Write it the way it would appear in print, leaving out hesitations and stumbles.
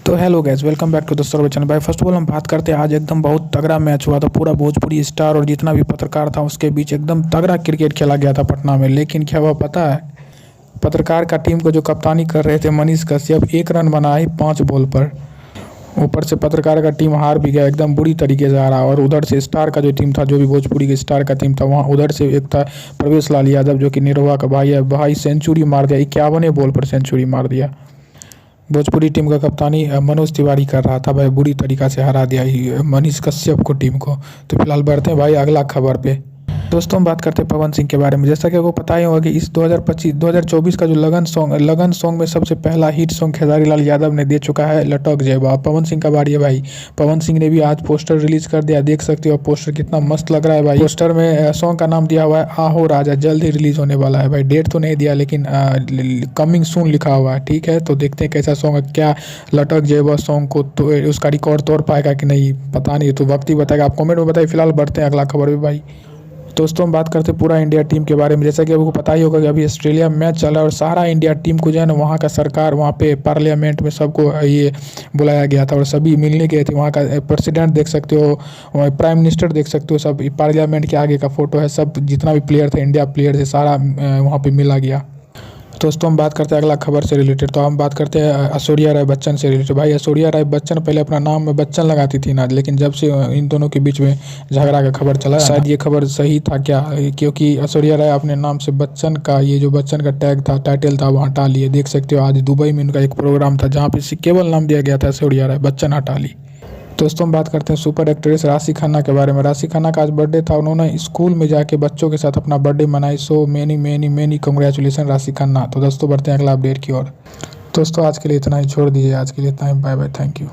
तो hello guys, welcome back to the survey channel. भाई first of all हम बात करते हैं, आज एकदम बहुत तगड़ा मैच हुआ था। पूरा भोजपुरी स्टार और जितना भी पत्रकार था उसके बीच एकदम तगड़ा क्रिकेट खेला गया था पटना में। लेकिन क्या हुआ पता है, पत्रकार का टीम को जो कप्तानी कर रहे थे मनीष कश्यप, 1 रन बनाए 5 बॉल पर। ऊपर से पत्रकार का टीम हार भी गया, एकदम बुरी तरीके से हारा। और उधर से स्टार का जो टीम था, जो भी भोजपुरी के स्टार का टीम था, वहाँ उधर से एक था प्रवेश लाल यादव, जो कि निरहुआ का भाई है। भाई सेंचुरी मार दिया, 51 बॉल पर सेंचुरी मार दिया। भोजपुरी टीम का कप्तानी मनोज तिवारी कर रहा था। भाई बुरी तरीक़ा से हरा दिया ही मनीष कश्यप को, टीम को। तो फिलहाल बढ़ते हैं भाई अगला खबर पे। दोस्तों हम बात करते हैं पवन सिंह के बारे में। जैसा कि आपको पता ही होगा कि इस 2024 का जो लगन सॉन्ग में सबसे पहला हिट सॉन्ग खेसारी लाल यादव ने दे चुका है, लटक जय। अब पवन सिंह का बारी है भाई। पवन सिंह ने भी आज पोस्टर रिलीज कर दिया, देख सकते हो पोस्टर कितना मस्त लग रहा है भाई। पोस्टर में सॉन्ग का नाम दिया हुआ है आहो राजा, जल्द ही रिलीज होने वाला है भाई। डेट तो नहीं दिया, लेकिन कमिंग सून लिखा हुआ है। ठीक है, तो देखते हैं कैसा सॉन्ग है, क्या लटक जय सॉन्ग को तो उसका रिकॉर्ड तोड़ पाएगा कि नहीं, पता नहीं, तो वक्त ही बताएगा। आप कमेंट में बताइए। फिलहाल बढ़ते हैं अगला खबर में भाई। दोस्तों हम बात करते हैं पूरा इंडिया टीम के बारे में। जैसा कि आपको पता ही होगा कि अभी ऑस्ट्रेलिया में मैच चल रहा है और सारा इंडिया टीम को जो है ना, वहाँ का सरकार, वहाँ पे पार्लियामेंट में सबको ये बुलाया गया था और सभी मिलने गए थे। वहाँ का प्रेसिडेंट देख सकते हो, प्राइम मिनिस्टर देख सकते हो, सब पार्लियामेंट के आगे का फोटो है। सब जितना भी प्लेयर थे, इंडिया प्लेयर थे, सारा वहाँ पर मिला गया। दोस्तों हम बात करते हैं अगला खबर से रिलेटेड। तो हम बात करते हैं ऐश्वर्या राय बच्चन से रिलेटेड। भाई ऐश्वर्या राय बच्चन पहले अपना नाम में बच्चन लगाती थी ना, लेकिन जब से इन दोनों के बीच में झगड़ा का खबर चला, शायद ये खबर सही था क्या, क्योंकि ऐश्वर्या राय अपने नाम से बच्चन का, ये जो बच्चन का टैग था, टाइटल था, वो हटा लिए। देख सकते हो आज दुबई में इनका एक प्रोग्राम था जहाँ पे केवल नाम दिया गया था ऐश्वर्या राय, बच्चन हटा ली। दोस्तों हम बात करते हैं सुपर एक्ट्रेस राशि खन्ना के बारे में। राशि खन्ना का आज बर्थडे था। उन्होंने स्कूल में जाके बच्चों के साथ अपना बर्थडे मनाई। So many many many congratulation राशि खन्ना। तो दोस्तों बढ़ते हैं अगला अपडेट की ओर। दोस्तों आज के लिए इतना ही, छोड़ दीजिए आज के लिए इतना ही। Bye bye, thank you.